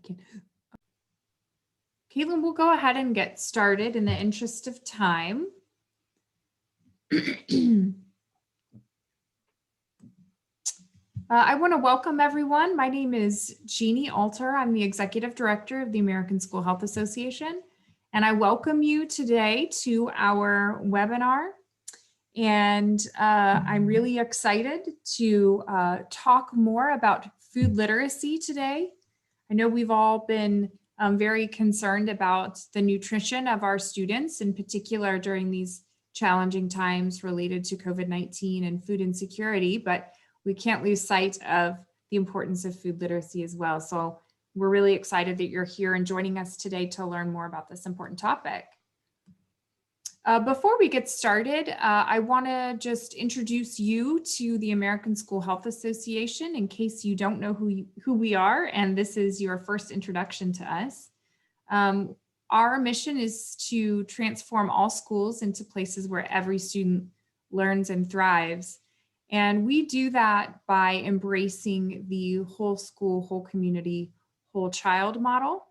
can. Caitlin, we'll go ahead and get started in the interest of time. I want to welcome everyone. My name is Jeannie Alter. I'm the Executive Director of the American School Health Association, and I welcome you today to our webinar. And I'm really excited to talk more about food literacy today. I know we've all been very concerned about the nutrition of our students, in particular during these challenging times related to COVID-19 and food insecurity, but we can't lose sight of the importance of food literacy as well. So we're really excited that you're here and joining us today to learn more about this important topic. Before we get started, I want to just introduce you to the American School Health Association in case you don't know who we are and this is your first introduction to us. Our mission is to transform all schools into places where every student learns and thrives. And we do that by embracing the whole school, whole community, whole child model.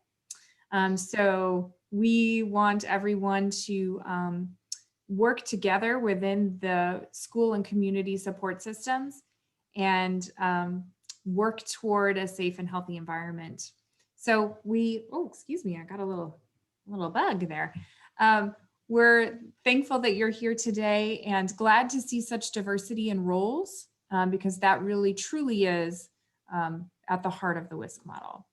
So we want everyone to work together within the school and community support systems and work toward a safe and healthy environment. So excuse me, I got a little bug there. We're thankful that you're here today and glad to see such diversity in roles because that really truly is at the heart of the WISC model.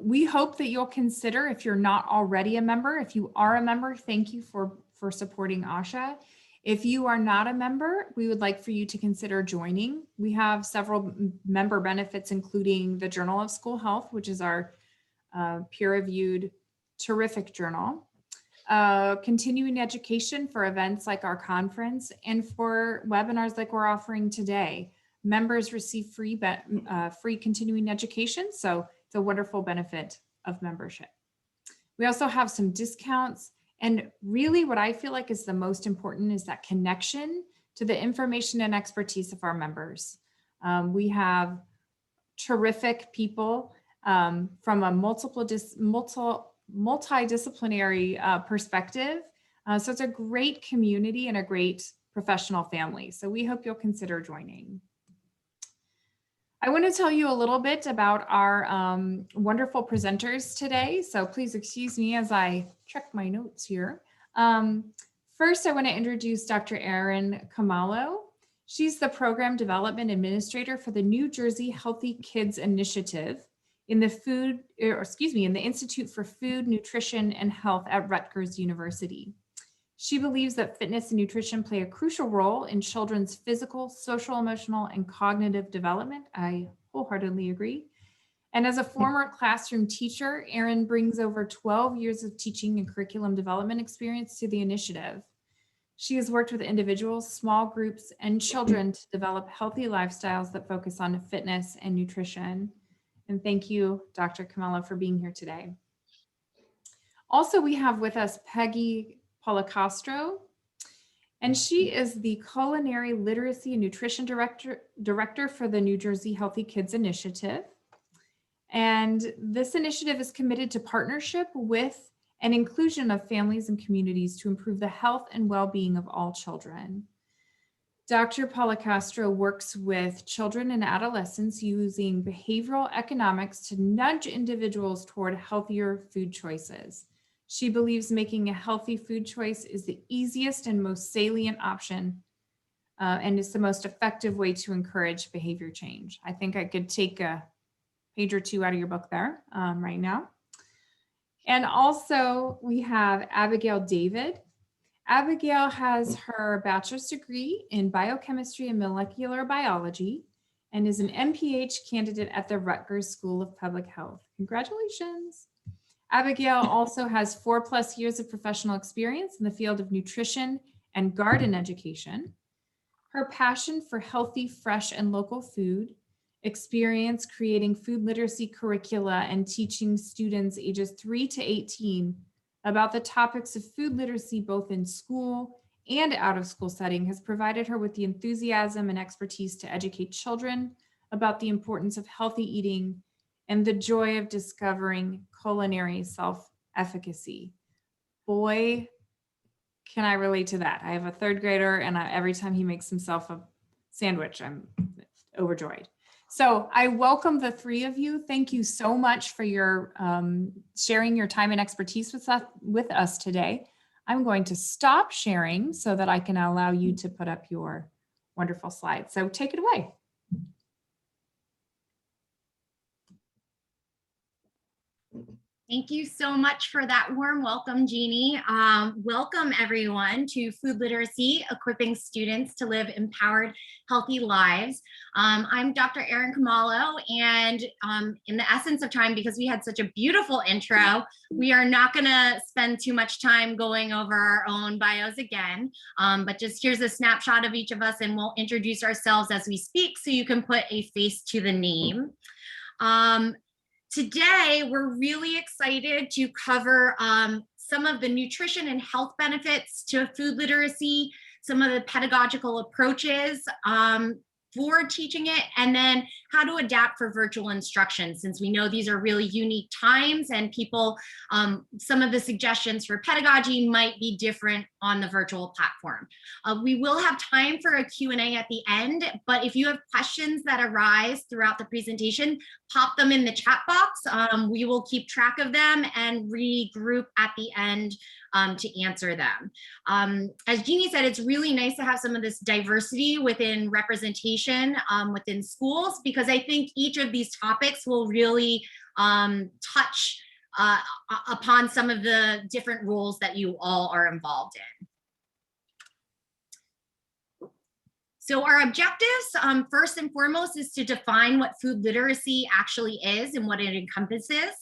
We hope that you'll consider, if you're not already a member, if you are a member, thank you for supporting ASHA. If you are not a member, we would like for you to consider joining. We have several member benefits, including the Journal of School Health, which is our peer-reviewed terrific journal, continuing education for events like our conference, and for webinars like we're offering today. Members receive free continuing education, so it's a wonderful benefit of membership. We also have some discounts, and really what I feel like is the most important is that connection to the information and expertise of our members. We have terrific people from a multidisciplinary perspective. So it's a great community and a great professional family. So we hope you'll consider joining. I want to tell you a little bit about our wonderful presenters today. So please excuse me as I check my notes here. First, I want to introduce Dr. Aaron Camalo. She's the Program Development Administrator for the New Jersey Healthy Kids Initiative in the Institute for Food, Nutrition, and Health at Rutgers University. She believes that fitness and nutrition play a crucial role in children's physical, social, emotional, and cognitive development. I wholeheartedly agree. And as a former classroom teacher, Erin brings over 12 years of teaching and curriculum development experience to the initiative. She has worked with individuals, small groups, and children to develop healthy lifestyles that focus on fitness and nutrition. And thank you, Dr. Camalo, for being here today. Also, we have with us Peggy Policastro, and she is the Culinary Literacy and Nutrition Director for the New Jersey Healthy Kids Initiative. And this initiative is committed to partnership with and inclusion of families and communities to improve the health and well-being of all children. Dr. Policastro works with children and adolescents using behavioral economics to nudge individuals toward healthier food choices. She believes making a healthy food choice is the easiest and most salient option and is the most effective way to encourage behavior change. I think I could take a page or two out of your book there right now. And also we have Abigail David. Abigail has her bachelor's degree in biochemistry and molecular biology and is an MPH candidate at the Rutgers School of Public Health. Congratulations. Abigail also has 4+ years of professional experience in the field of nutrition and garden education. Her passion for healthy, fresh, and local food, experience creating food literacy curricula and teaching students ages 3 to 18 about the topics of food literacy both in school and out of school setting has provided her with the enthusiasm and expertise to educate children about the importance of healthy eating and the joy of discovering culinary self-efficacy. Boy, can I relate to that. I have a third grader, and every time he makes himself a sandwich, I'm overjoyed. So I welcome the three of you. Thank you so much for your sharing your time and expertise with us today. I'm going to stop sharing so that I can allow you to put up your wonderful slides. So take it away. Thank you so much for that warm welcome, Jeannie. Welcome everyone to Food Literacy, equipping students to live empowered, healthy lives. I'm Dr. Aaron Camalo, and in the essence of time, because we had such a beautiful intro, we are not gonna spend too much time going over our own bios again, but just here's a snapshot of each of us, and we'll introduce ourselves as we speak so you can put a face to the name. Today, we're really excited to cover some of the nutrition and health benefits to food literacy, some of the pedagogical approaches for teaching it, and then how to adapt for virtual instruction, since we know these are really unique times and people, some of the suggestions for pedagogy might be different on the virtual platform. We will have time for a Q&A at the end, but if you have questions that arise throughout the presentation, pop them in the chat box. We will keep track of them and regroup at the end to answer them. As Jeannie said, it's really nice to have some of this diversity within representation within schools, because I think each of these topics will really touch upon some of the different roles that you all are involved in. So our objectives, first and foremost, is to define what food literacy actually is and what it encompasses,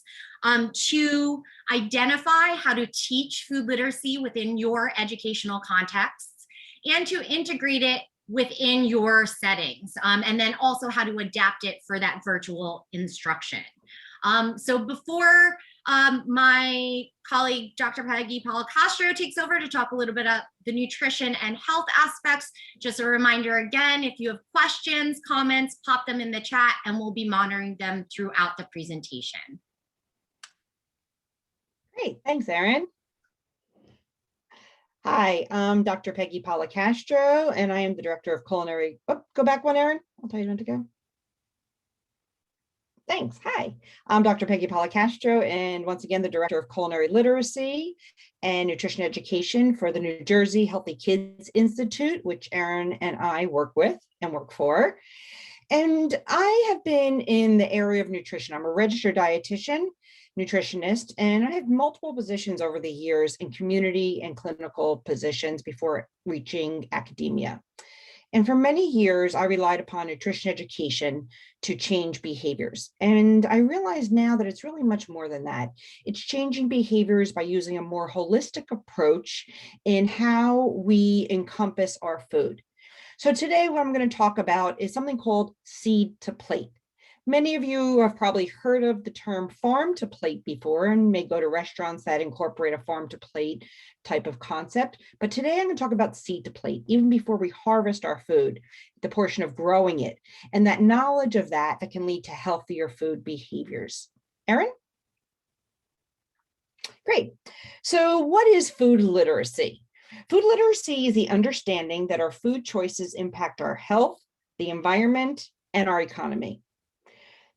to identify how to teach food literacy within your educational contexts, and to integrate it within your settings, and then also how to adapt it for that virtual instruction. So before my colleague, Dr. Peggy Policastro, takes over to talk a little bit about the nutrition and health aspects, just a reminder again, if you have questions, comments, pop them in the chat and we'll be monitoring them throughout the presentation. Great, thanks, Erin. Hi, I'm Dr. Peggy Policastro, and I am the Director of Culinary. Oh, go back one, Erin. I'll tell you when to go. Thanks. Hi, I'm Dr. Peggy Policastro, and once again, the Director of Culinary Literacy and Nutrition Education for the New Jersey Healthy Kids Institute, which Erin and I work with and work for. And I have been in the area of nutrition. I'm a registered dietitian, nutritionist, and I have multiple positions over the years in community and clinical positions before reaching academia. And for many years, I relied upon nutrition education to change behaviors. And I realize now that it's really much more than that. It's changing behaviors by using a more holistic approach in how we encompass our food. So today, what I'm going to talk about is something called seed to plate. Many of you have probably heard of the term farm to plate before and may go to restaurants that incorporate a farm to plate type of concept. But today I'm going to talk about seed to plate, even before we harvest our food, the portion of growing it, and that knowledge of that can lead to healthier food behaviors. Erin? Great. So what is food literacy? Food literacy is the understanding that our food choices impact our health, the environment, and our economy.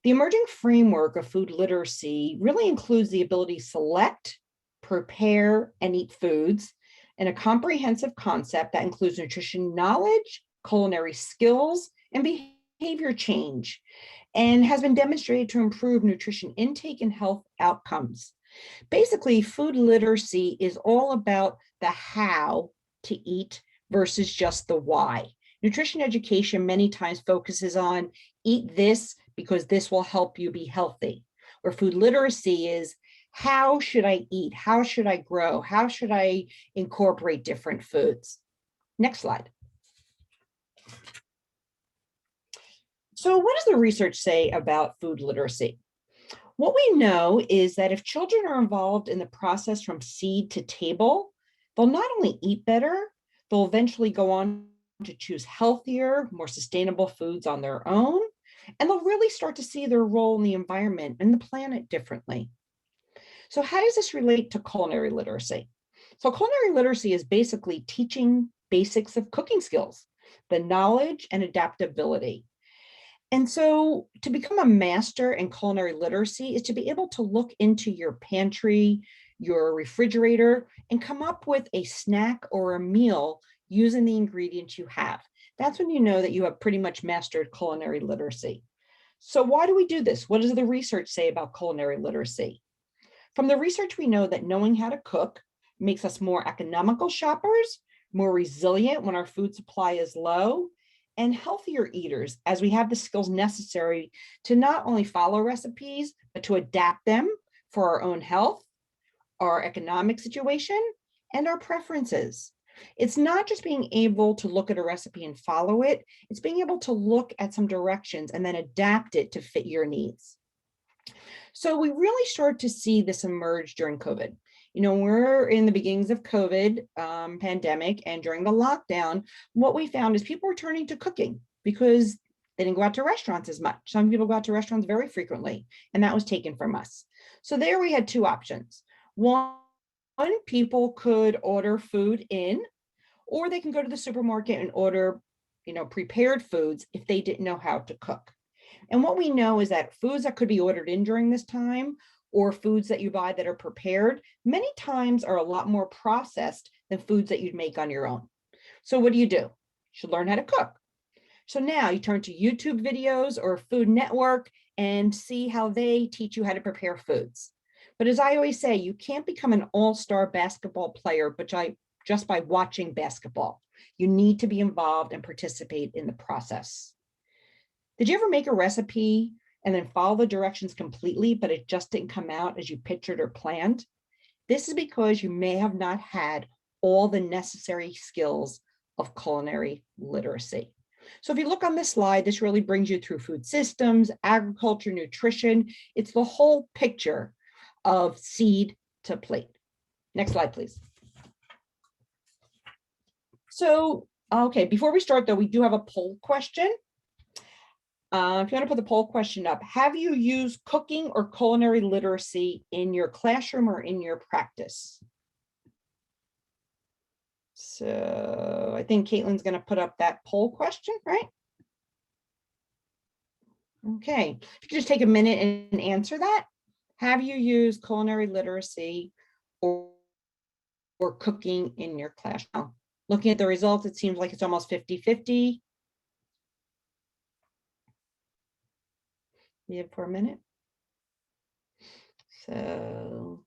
The emerging framework of food literacy really includes the ability to select, prepare, and eat foods in a comprehensive concept that includes nutrition knowledge, culinary skills, and behavior change, and has been demonstrated to improve nutrition intake and health outcomes. Basically, food literacy is all about the how to eat versus just the why. Nutrition education many times focuses on eat this because this will help you be healthy, where food literacy is how should I eat? How should I grow? How should I incorporate different foods? Next slide. So what does the research say about food literacy? What we know is that if children are involved in the process from seed to table, they'll not only eat better, they'll eventually go on to choose healthier, more sustainable foods on their own, And they'll really start to see their role in the environment and the planet differently. So how does this relate to culinary literacy? So culinary literacy is basically teaching basics of cooking skills, the knowledge and adaptability. And so to become a master in culinary literacy is to be able to look into your pantry, your refrigerator, and come up with a snack or a meal using the ingredients you have. That's when you know that you have pretty much mastered culinary literacy. So why do we do this? What does the research say about culinary literacy? From the research, we know that knowing how to cook makes us more economical shoppers, more resilient when our food supply is low, and healthier eaters, as we have the skills necessary to not only follow recipes, but to adapt them for our own health, our economic situation, and our preferences. It's not just being able to look at a recipe and follow it, it's being able to look at some directions and then adapt it to fit your needs. So we really started to see this emerge during COVID. You know, we're in the beginnings of COVID pandemic, and during the lockdown, what we found is people were turning to cooking because they didn't go out to restaurants as much. Some people go out to restaurants very frequently, and that was taken from us. So there we had two options. One, people could order food in, or they can go to the supermarket and order, prepared foods if they didn't know how to cook. And what we know is that foods that could be ordered in during this time, or foods that you buy that are prepared, many times are a lot more processed than foods that you'd make on your own. So what do? You should learn how to cook. So now you turn to YouTube videos or Food Network and see how they teach you how to prepare foods. But as I always say, you can't become an all-star basketball player just by watching basketball. You need to be involved and participate in the process. Did you ever make a recipe and then follow the directions completely, but it just didn't come out as you pictured or planned? This is because you may have not had all the necessary skills of culinary literacy. So if you look on this slide, this really brings you through food systems, agriculture, nutrition. It's the whole picture of seed to plate. Next slide, please. So, okay, before we start though, we do have a poll question. If you want to put the poll question up, have you used cooking or culinary literacy in your classroom or in your practice? So I think Caitlin's going to put up that poll question, right? Okay, if you could just take a minute and answer that. Have you used culinary literacy or cooking in your classroom? Looking at the results, it seems like it's almost 50-50. We have for a minute. So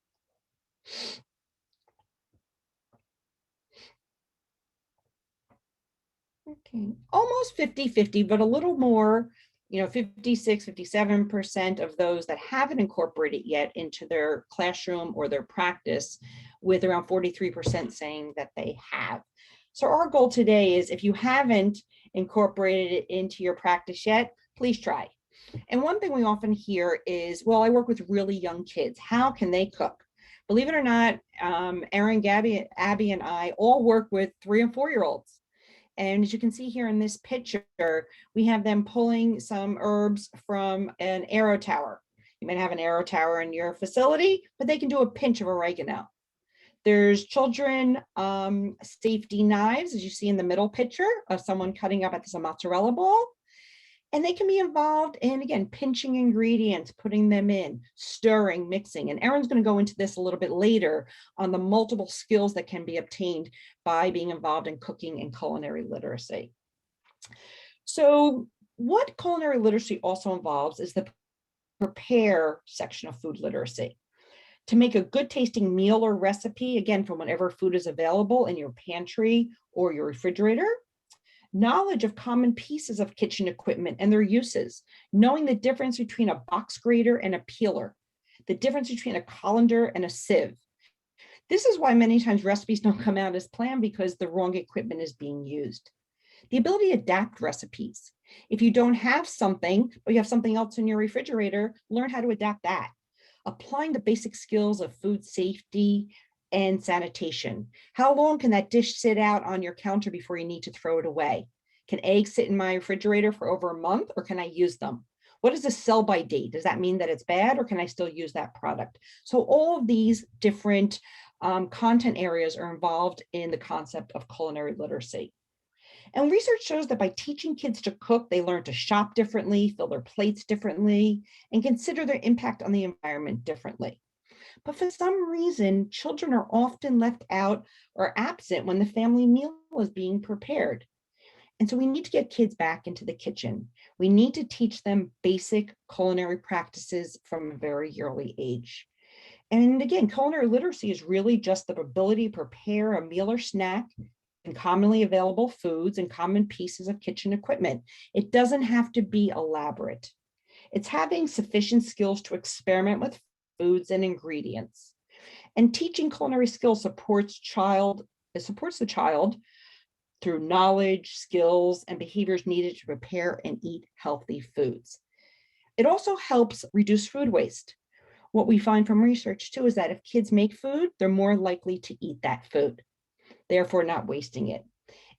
okay, almost 50-50, but a little more, 56, 57% of those that haven't incorporated yet into their classroom or their practice, with around 43% saying that they have. So our goal today is, if you haven't incorporated it into your practice yet, please try. And one thing we often hear is, well, I work with really young kids. How can they cook? Believe it or not, Aaron, Abby, and I all work with 3- and 4-year-olds. And as you can see here in this picture, we have them pulling some herbs from an arrow tower. You might have an arrow tower in your facility, but they can do a pinch of oregano. There's children safety knives, as you see in the middle picture of someone cutting up a mozzarella ball. And they can be involved in, again, pinching ingredients, putting them in, stirring, mixing. And Erin's going to go into this a little bit later on the multiple skills that can be obtained by being involved in cooking and culinary literacy. So what culinary literacy also involves is the prepare section of food literacy. To make a good tasting meal or recipe, again, from whatever food is available in your pantry or your refrigerator. Knowledge of common pieces of kitchen equipment and their uses, knowing the difference between a box grater and a peeler, the difference between a colander and a sieve. This is why many times recipes don't come out as planned, because the wrong equipment is being used. The ability to adapt recipes. If you don't have something, but you have something else in your refrigerator, learn how to adapt that. Applying the basic skills of food safety and sanitation. How long can that dish sit out on your counter before you need to throw it away? Can eggs sit in my refrigerator for over a month, or can I use them? What is the sell by date? Does that mean that it's bad, or can I still use that product? So all of these different content areas are involved in the concept of culinary literacy. And research shows that by teaching kids to cook, they learn to shop differently, fill their plates differently, and consider their impact on the environment differently. But for some reason, children are often left out or absent when the family meal is being prepared. And so we need to get kids back into the kitchen. We need to teach them basic culinary practices from a very early age. And again, culinary literacy is really just the ability to prepare a meal or snack and commonly available foods and common pieces of kitchen equipment. It doesn't have to be elaborate. It's having sufficient skills to experiment with foods and ingredients. And teaching culinary skills supports the child through knowledge, skills, and behaviors needed to prepare and eat healthy foods. It also helps reduce food waste. What we find from research too is that if kids make food, they're more likely to eat that food, therefore not wasting it.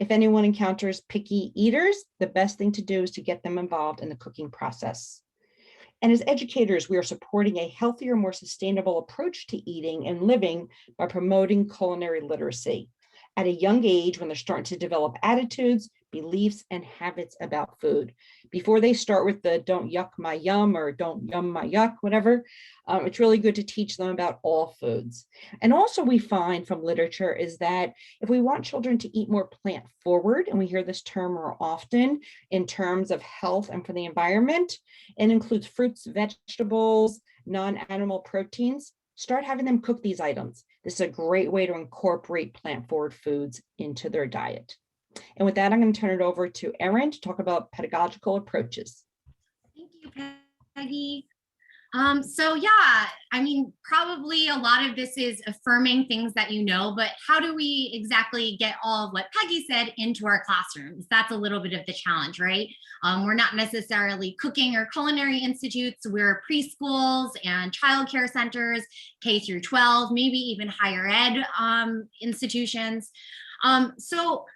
If anyone encounters picky eaters, the best thing to do is to get them involved in the cooking process. And as educators, we are supporting a healthier, more sustainable approach to eating and living by promoting culinary literacy at a young age when they're starting to develop attitudes, beliefs, and habits about food. Before they start with the don't yuck my yum or don't yum my yuck, whatever, it's really good to teach them about all foods. And also we find from literature is that if we want children to eat more plant forward, and we hear this term more often in terms of health and for the environment, it includes fruits, vegetables, non-animal proteins, start having them cook these items. This is a great way to incorporate plant forward foods into their diet. And with that, I'm going to turn it over to Erin to talk about pedagogical approaches. Thank you, Peggy. So yeah, I mean, probably a lot of this is affirming things that you know, but how do we exactly get all of what Peggy said into our classrooms? That's a little bit of the challenge, right? We're not necessarily cooking or culinary institutes. We're preschools and childcare centers, K through 12, maybe even higher ed institutions. So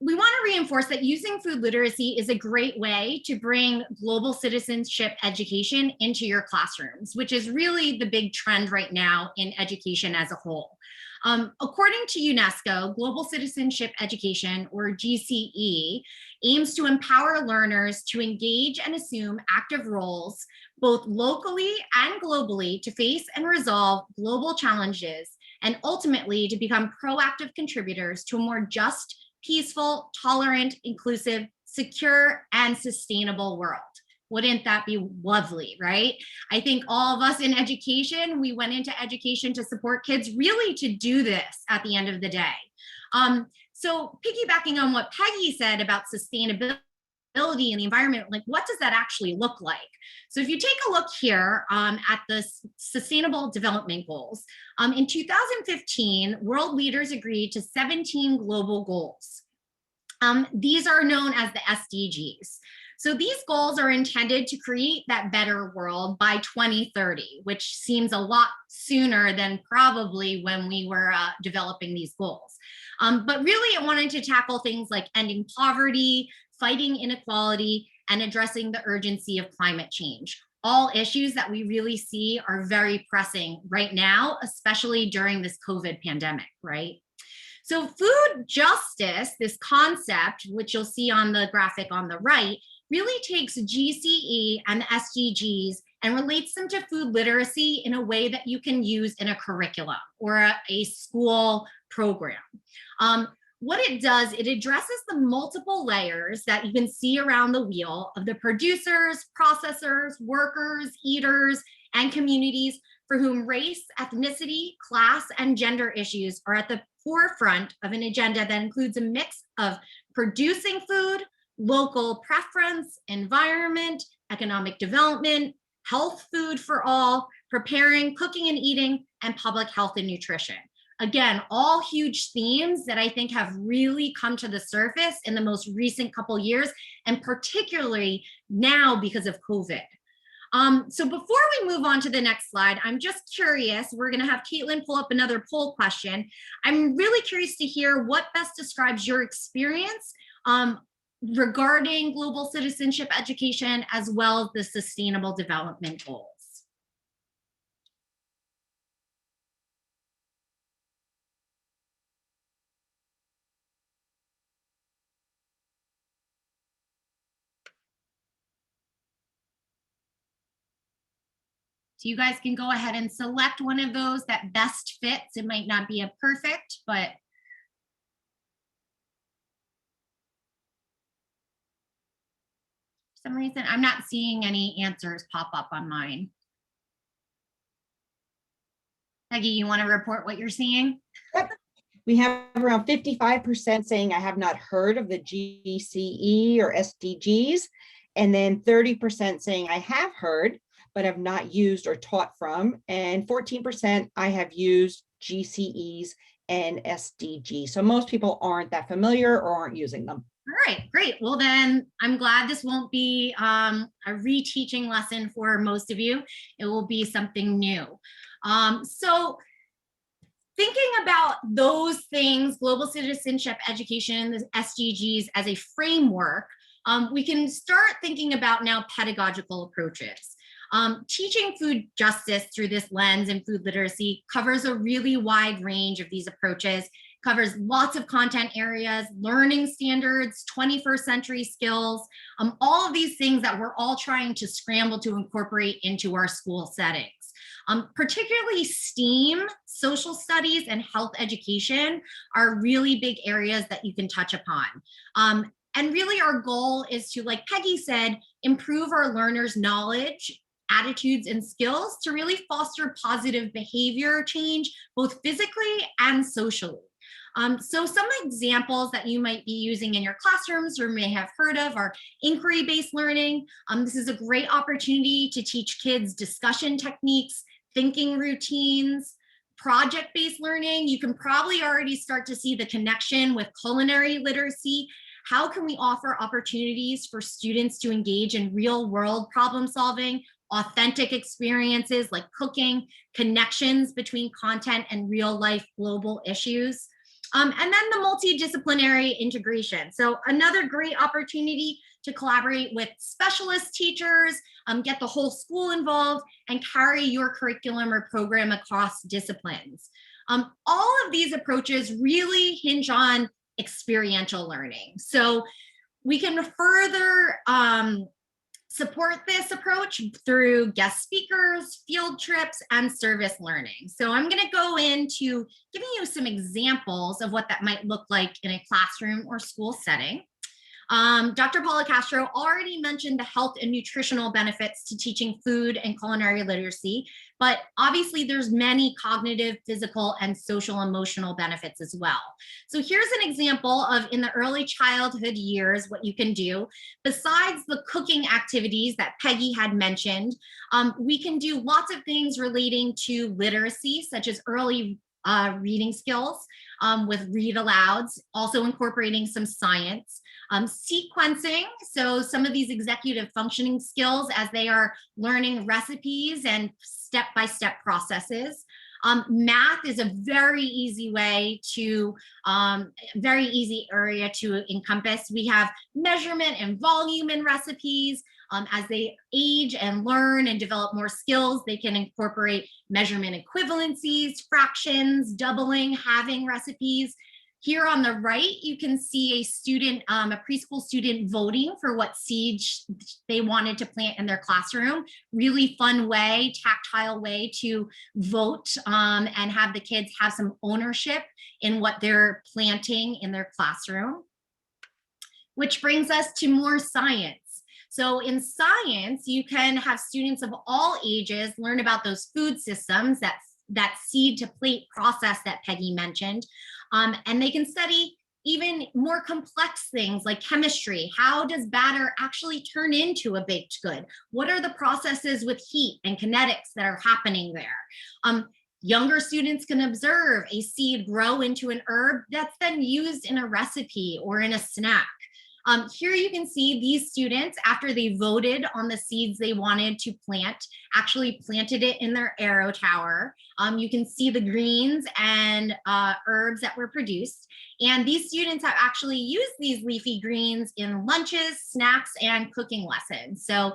we want to reinforce that using food literacy is a great way to bring global citizenship education into your classrooms, which is really the big trend right now in education as a whole. According to UNESCO, global citizenship education, or GCE, aims to empower learners to engage and assume active roles, both locally and globally, to face and resolve global challenges, and ultimately to become proactive contributors to a more just, peaceful, tolerant, inclusive, secure, and sustainable world. Wouldn't that be lovely, right? I think all of us in education, we went into education to support kids really to do this at the end of the day. So piggybacking on what Peggy said about sustainability in the environment, like what does that actually look like? So if you take a look here at the Sustainable Development Goals, in 2015, world leaders agreed to 17 global goals. These are known as the SDGs. So these goals are intended to create that better world by 2030, which seems a lot sooner than probably when we were developing these goals. But really it wanted to tackle things like ending poverty, fighting inequality, and addressing the urgency of climate change. All issues that we really see are very pressing right now, especially during this COVID pandemic, right? So food justice, this concept, which you'll see on the graphic on the right, really takes GCE and the SDGs and relates them to food literacy in a way that you can use in a curriculum or a school program. What it does, it addresses the multiple layers that you can see around the wheel of the producers, processors, workers, eaters, and communities for whom race, ethnicity, class, and gender issues are at the forefront of an agenda that includes a mix of producing food, local preference, environment, economic development, health food for all, preparing, cooking and eating, and public health and nutrition. Again, all huge themes that I think have really come to the surface in the most recent couple years, and particularly now because of COVID. So before we move on to the next slide, I'm just curious, we're gonna have Caitlin pull up another poll question. I'm really curious to hear what best describes your experience regarding global citizenship education, as well as the Sustainable Development Goals. So you guys can go ahead and select one of those that best fits. It might not be a perfect, but for some reason, I'm not seeing any answers pop up on mine. Peggy, you want to report what you're seeing? Yep. We have around 55% saying I have not heard of the GCE or SDGs, and then 30% saying I have heard, but have not used or taught from, and 14% I have used GCEs and SDGs. So most people aren't that familiar or aren't using them. All right, great. Well, then I'm glad this won't be a reteaching lesson for most of you. It will be something new. So thinking about those things, global citizenship education, the SDGs as a framework, we can start thinking about now pedagogical approaches. Teaching food justice through this lens and food literacy covers a really wide range of these approaches, covers lots of content areas, learning standards, 21st century skills, all of these things that we're all trying to scramble to incorporate into our school settings. Particularly STEAM, social studies, and health education are really big areas that you can touch upon. And really our goal is to, like Peggy said, improve our learners' knowledge, attitudes, and skills to really foster positive behavior change, both physically and socially. So some examples that you might be using in your classrooms or may have heard of are inquiry-based learning. This is a great opportunity to teach kids discussion techniques, thinking routines, project-based learning. You can probably already start to see the connection with culinary literacy. How can we offer opportunities for students to engage in real-world problem solving, authentic experiences like cooking, connections between content and real-life global issues? And then the multidisciplinary integration. So another great opportunity to collaborate with specialist teachers, get the whole school involved, and carry your curriculum or program across disciplines. All of these approaches really hinge on experiential learning. So we can further support this approach through guest speakers, field trips, and service learning. So I'm going to go into giving you some examples of what that might look like in a classroom or school setting. Dr. Policastro already mentioned the health and nutritional benefits to teaching food and culinary literacy, but obviously there's many cognitive, physical, and social emotional benefits as well. So here's an example of, in the early childhood years, what you can do. Besides the cooking activities that Peggy had mentioned, we can do lots of things relating to literacy, such as early reading skills with read alouds, also incorporating some science. Sequencing, so some of these executive functioning skills as they are learning recipes and step-by-step processes. Math is a very easy way to, very easy area to encompass. We have measurement and volume in recipes. As they age and learn and develop more skills, they can incorporate measurement equivalencies, fractions, doubling, halving recipes. Here on the right, you can see a student, a preschool student voting for what seeds they wanted to plant in their classroom. Really fun way, tactile way to vote and have the kids have some ownership in what they're planting in their classroom. Which brings us to more science. So in science, you can have students of all ages learn about those food systems, that seed to plate process that Peggy mentioned. And they can study even more complex things like chemistry. How does batter actually turn into a baked good? What are the processes with heat and kinetics that are happening there? Younger students can observe a seed grow into an herb that's then used in a recipe or in a snack. Here you can see these students, after they voted on the seeds they wanted to plant, actually planted it in their arrow tower. You can see the greens and herbs that were produced. And these students have actually used these leafy greens in lunches, snacks, and cooking lessons. So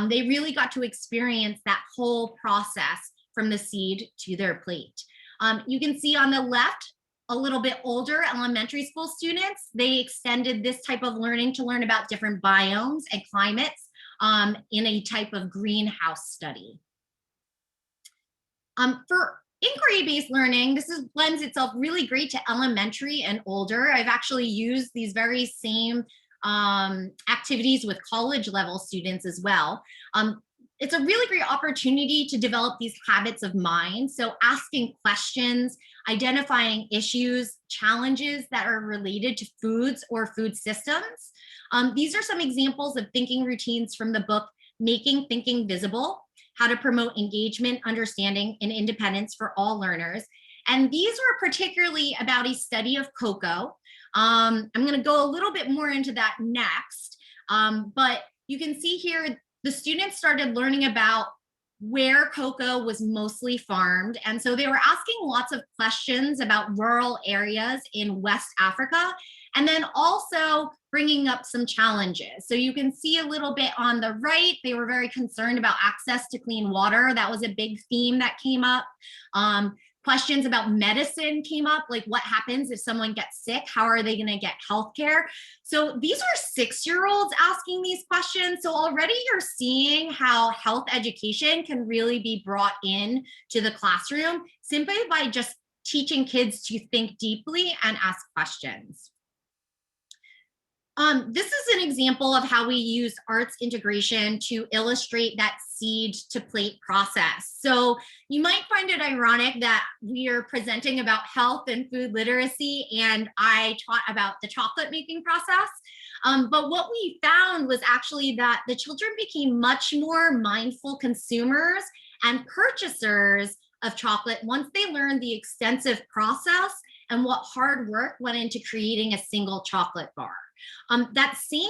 they really got to experience that whole process from the seed to their plate. You can see on the left, a little bit older elementary school students, they extended this type of learning to learn about different biomes and climates in a type of greenhouse study. For inquiry-based learning, this lends itself really great to elementary and older. I've actually used these very same activities with college level students as well. It's a really great opportunity to develop these habits of mind. So asking questions, identifying issues, challenges that are related to foods or food systems. These are some examples of thinking routines from the book, Making Thinking Visible, How to Promote Engagement, Understanding, and Independence for All Learners. And these are particularly about a study of cocoa. I'm gonna go a little bit more into that next, but you can see here, the students started learning about where cocoa was mostly farmed. And so they were asking lots of questions about rural areas in West Africa, and then also bringing up some challenges. So you can see a little bit on the right, they were very concerned about access to clean water. That was a big theme that came up. Questions about medicine came up, like what happens if someone gets sick? How are they gonna get healthcare? So these are 6-year-olds asking these questions. So already you're seeing how health education can really be brought in to the classroom simply by just teaching kids to think deeply and ask questions. This is an example of how we use arts integration to illustrate that seed to plate process. So you might find it ironic that we are presenting about health and food literacy, and I taught about the chocolate making process. But what we found was actually that the children became much more mindful consumers and purchasers of chocolate once they learned the extensive process and what hard work went into creating a single chocolate bar. That same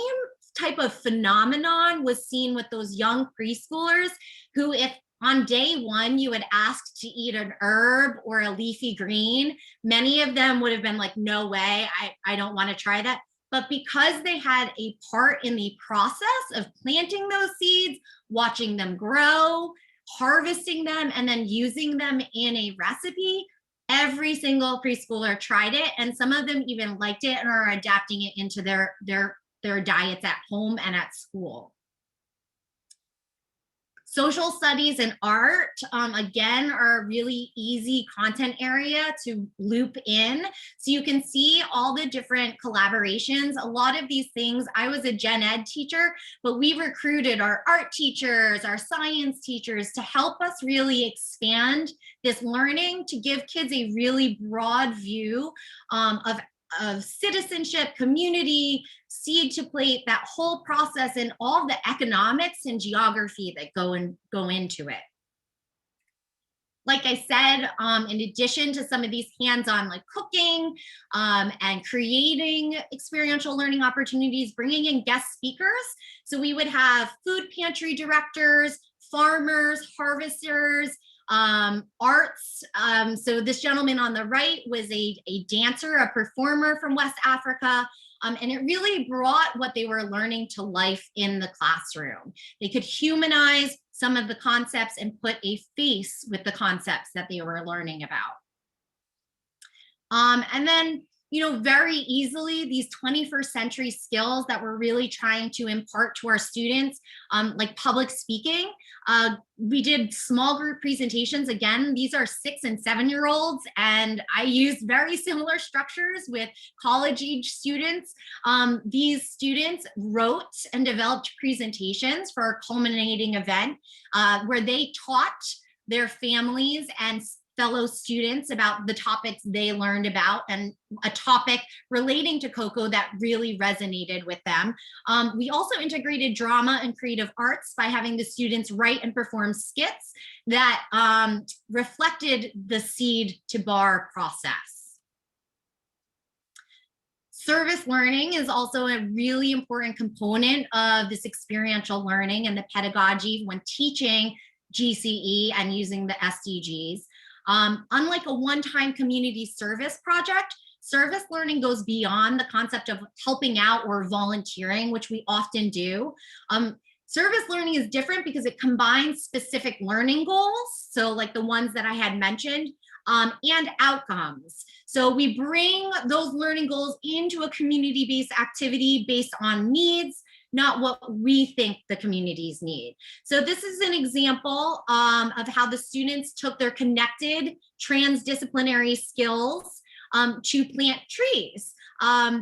type of phenomenon was seen with those young preschoolers who, if on day one you had asked to eat an herb or a leafy green, many of them would have been like, no way, I don't want to try that. But because they had a part in the process of planting those seeds, watching them grow, harvesting them, and then using them in a recipe, every single preschooler tried it, and some of them even liked it and are adapting it into their diets at home and at school. Social studies and art, again, are a really easy content area to loop in. So you can see all the different collaborations. A lot of these things, I was a gen ed teacher, but we recruited our art teachers, our science teachers to help us really expand this learning, to give kids a really broad view of citizenship, community, seed to plate, that whole process, and all the economics and geography that go into it. Like I said, in addition to some of these hands-on like cooking and creating experiential learning opportunities, bringing in guest speakers. So we would have food pantry directors, farmers, harvesters, arts. So this gentleman on the right was a dancer, a performer from West Africa. And it really brought what they were learning to life in the classroom. They could humanize some of the concepts and put a face with the concepts that they were learning about. And then, you know, very easily, these 21st century skills that we're really trying to impart to our students, like public speaking. We did small group presentations. Again, these are 6- and 7-year-olds, and I used very similar structures with college-age students. These students wrote and developed presentations for our culminating event where they taught their families and fellow students about the topics they learned about, and a topic relating to cocoa that really resonated with them. We also integrated drama and creative arts by having the students write and perform skits that reflected the seed to bar process. Service learning is also a really important component of this experiential learning and the pedagogy when teaching GCE and using the SDGs. Unlike a one-time community service project, service learning goes beyond the concept of helping out or volunteering, which we often do. Service learning is different because it combines specific learning goals, so like the ones that I had mentioned, and outcomes. So we bring those learning goals into a community-based activity based on needs, not what we think the communities need. So this is an example of how the students took their connected transdisciplinary skills to plant trees.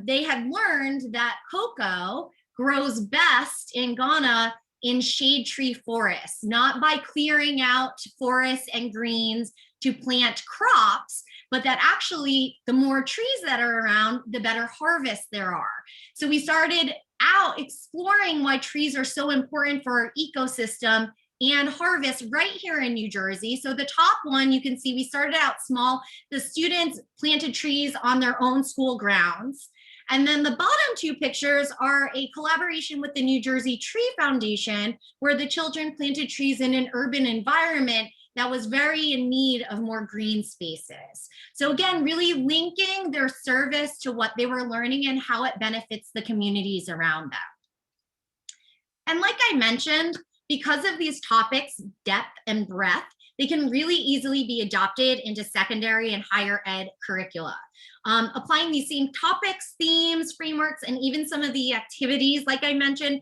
They had learned that cocoa grows best in Ghana in shade tree forests, not by clearing out forests and greens to plant crops, but that actually the more trees that are around, the better harvest there are. So we started out exploring why trees are so important for our ecosystem and harvest right here in New Jersey. So the top one, you can see we started out small. The students planted trees on their own school grounds. And then the bottom two pictures are a collaboration with the New Jersey Tree Foundation, where the children planted trees in an urban environment that was very in need of more green spaces. So again, really linking their service to what they were learning and how it benefits the communities around them. And like I mentioned, because of these topics, depth and breadth, they can really easily be adopted into secondary and higher ed curricula. Applying these same topics, themes, frameworks, and even some of the activities, like I mentioned,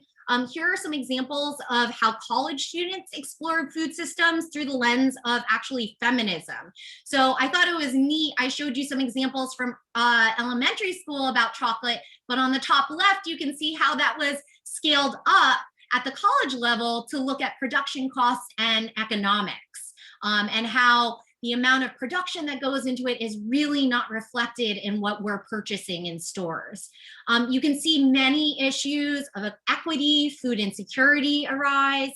here are some examples of how college students explored food systems through the lens of actually feminism. So I thought it was neat. I showed you some examples from elementary school about chocolate, but on the top left, you can see how that was scaled up at the college level to look at production costs and economics, and how the amount of production that goes into it is really not reflected in what we're purchasing in stores. You can see many issues of equity, food insecurity arise.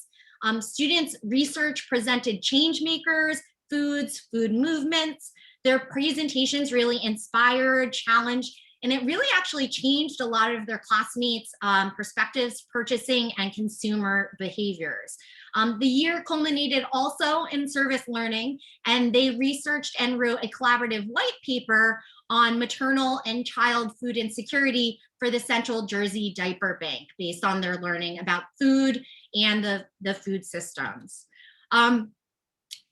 Students' research presented change makers, foods, food movements. Their presentations really inspired, challenged, and it really actually changed a lot of their classmates' perspectives, purchasing, and consumer behaviors. The year culminated also in service learning, and they researched and wrote a collaborative white paper on maternal and child food insecurity for the Central Jersey Diaper Bank, based on their learning about food and the food systems.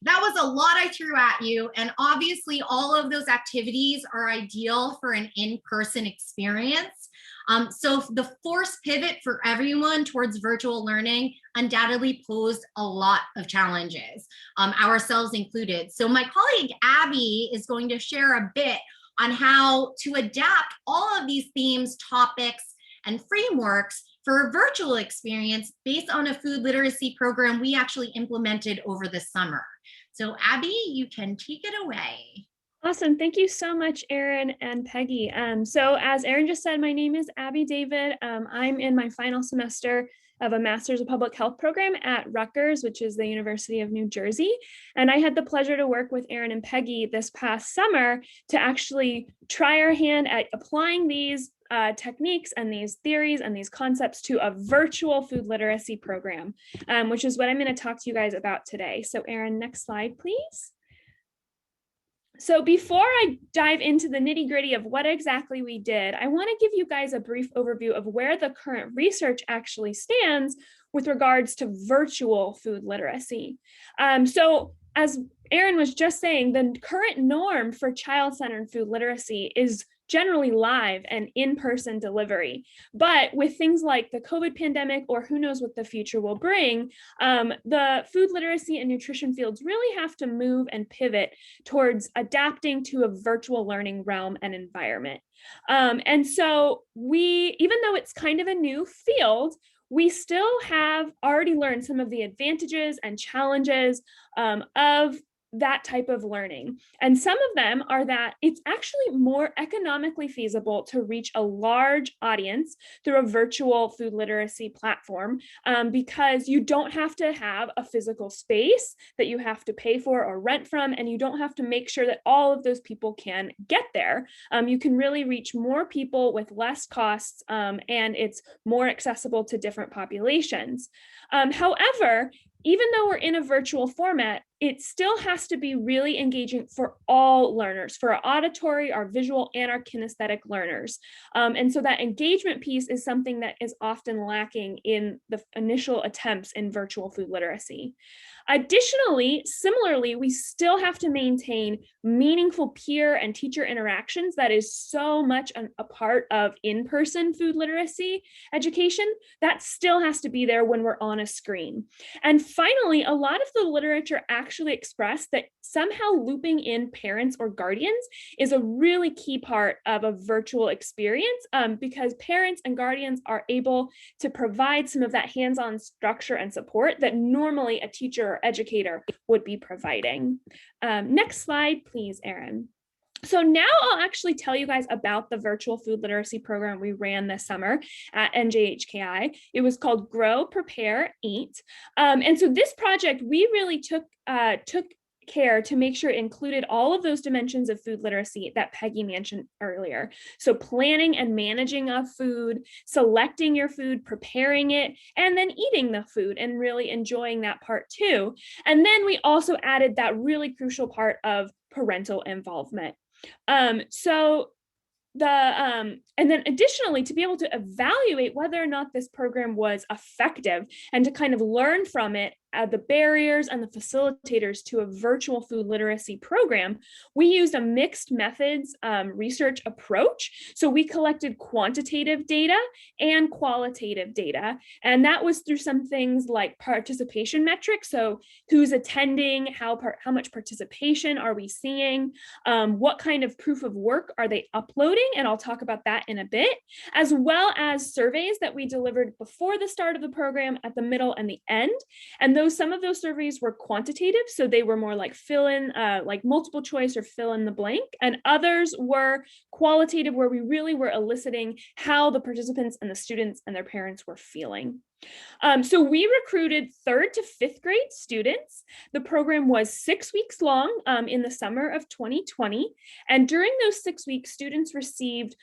That was a lot I threw at you, and obviously all of those activities are ideal for an in-person experience. So the forced pivot for everyone towards virtual learning undoubtedly posed a lot of challenges, ourselves included. So my colleague Abby is going to share a bit on how to adapt all of these themes, topics, and frameworks for a virtual experience based on a food literacy program we actually implemented over the summer. So Abby, you can take it away. Awesome. Thank you so much, Erin and Peggy. So as Erin just said, my name is Abby David. I'm in my final semester of a Master's of Public Health program at Rutgers, which is the University of New Jersey. And I had the pleasure to work with Erin and Peggy this past summer to actually try our hand at applying these techniques and these theories and these concepts to a virtual food literacy program, which is what I'm going to talk to you guys about today. So Erin, next slide, please. So before I dive into the nitty gritty of what exactly we did, I want to give you guys a brief overview of where the current research actually stands with regards to virtual food literacy. So as Erin was just saying, the current norm for child-centered food literacy is generally live and in-person delivery. But with things like the COVID pandemic, or who knows what the future will bring, the food literacy and nutrition fields really have to move and pivot towards adapting to a virtual learning realm and environment. And so even though it's kind of a new field, we still have already learned some of the advantages and challenges of that type of learning. And some of them are that it's actually more economically feasible to reach a large audience through a virtual food literacy platform, because you don't have to have a physical space that you have to pay for or rent from, and you don't have to make sure that all of those people can get there. You can really reach more people with less costs, and it's more accessible to different populations. However, even though we're in a virtual format, it still has to be really engaging for all learners, for our auditory, our visual, and our kinesthetic learners. And so that engagement piece is something that is often lacking in the initial attempts in virtual food literacy. Additionally, similarly, we still have to maintain meaningful peer and teacher interactions. That is so much a part of in-person food literacy education. That still has to be there when we're on a screen. And finally, a lot of the literature actually expressed that somehow looping in parents or guardians is a really key part of a virtual experience, because parents and guardians are able to provide some of that hands-on structure and support that normally a teacher or educator would be providing. Next slide, please, Erin. So now I'll actually tell you guys about the virtual food literacy program we ran this summer at NJHKI. It was called Grow, Prepare, Eat. And so this project, we really took care to make sure it included all of those dimensions of food literacy that Peggy mentioned earlier. So planning and managing of food, selecting your food, preparing it, and then eating the food and really enjoying that part too. And then we also added that really crucial part of parental involvement. And then additionally, to be able to evaluate whether or not this program was effective and to kind of learn from it, the barriers and the facilitators to a virtual food literacy program, we used a mixed methods research approach. So we collected quantitative data and qualitative data. And that was through some things like participation metrics. So who's attending, how much participation are we seeing, what kind of proof of work are they uploading? And I'll talk about that in a bit, as well as surveys that we delivered before the start of the program, at the middle, and the end. And some of those surveys were quantitative, so they were more like fill in, like multiple choice or fill in the blank, and others were qualitative, where we really were eliciting how the participants and the students and their parents were feeling. So we recruited 3rd to 5th grade students. The program was 6 weeks long in the summer of 2020. And during those 6 weeks, students received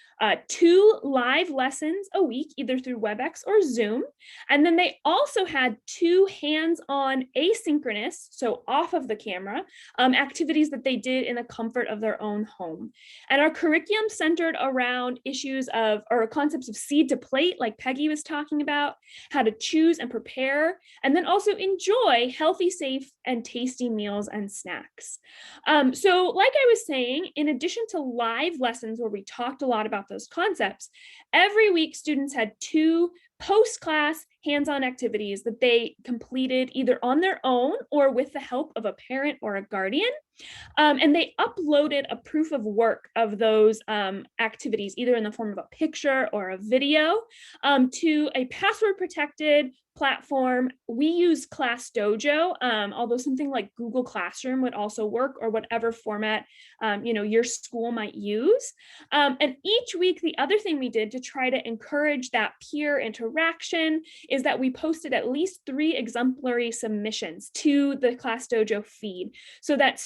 2 live lessons a week, either through WebEx or Zoom. And then they also had 2 hands-on asynchronous, so off of the camera, activities that they did in the comfort of their own home. And our curriculum centered around issues of, or concepts of seed to plate, like Peggy was talking about, how to choose and prepare, and then also enjoy healthy, safe, and tasty meals and snacks. So like I was saying, in addition to live lessons where we talked a lot about those concepts, every week students had 2 post-class hands-on activities that they completed either on their own or with the help of a parent or a guardian. And they uploaded a proof of work of those activities, either in the form of a picture or a video, to a password-protected platform. We use Class Dojo, although something like Google Classroom would also work, or whatever format your school might use. And each week, the other thing we did to try to encourage that peer interaction is that we posted at least 3 exemplary submissions to the Class Dojo feed, so that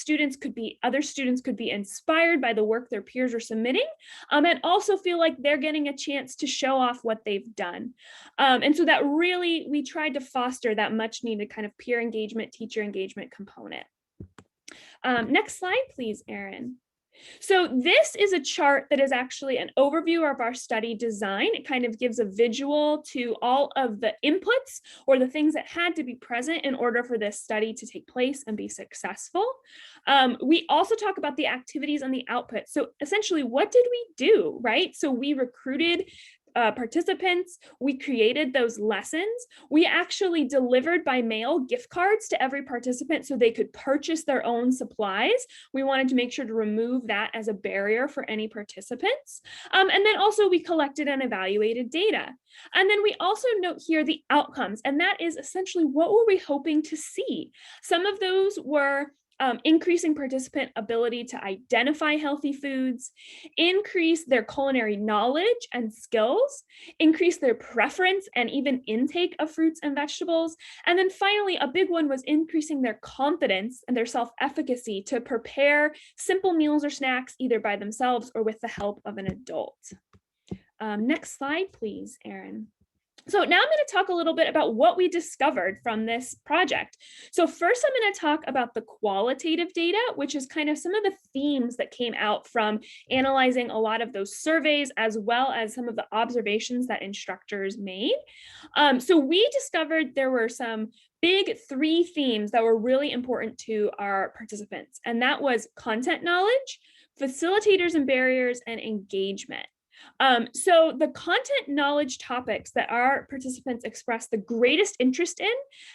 other students could be inspired by the work their peers are submitting, and also feel like they're getting a chance to show off what they've done. And so that really, we tried to foster that much needed kind of peer engagement, teacher engagement component. Next slide, please, Erin. So this is a chart that is actually an overview of our study design. It kind of gives a visual to all of the inputs or the things that had to be present in order for this study to take place and be successful. We also talk about the activities and the output. So essentially, what did we do, right? So we recruited participants, we created those lessons. We actually delivered by mail gift cards to every participant so they could purchase their own supplies. We wanted to make sure to remove that as a barrier for any participants. And then also we collected and evaluated data. And then we also note here the outcomes, and that is essentially what were we hoping to see. Some of those were increasing participant ability to identify healthy foods, increase their culinary knowledge and skills, increase their preference and even intake of fruits and vegetables. And then finally, a big one was increasing their confidence and their self-efficacy to prepare simple meals or snacks either by themselves or with the help of an adult. Next slide, please, Erin. So now I'm going to talk a little bit about what we discovered from this project. So first, I'm going to talk about the qualitative data, which is kind of some of the themes that came out from analyzing a lot of those surveys, as well as some of the observations that instructors made. So we discovered there were some big 3 themes that were really important to our participants, and that was content knowledge, facilitators and barriers, and engagement. So the content knowledge topics that our participants expressed the greatest interest in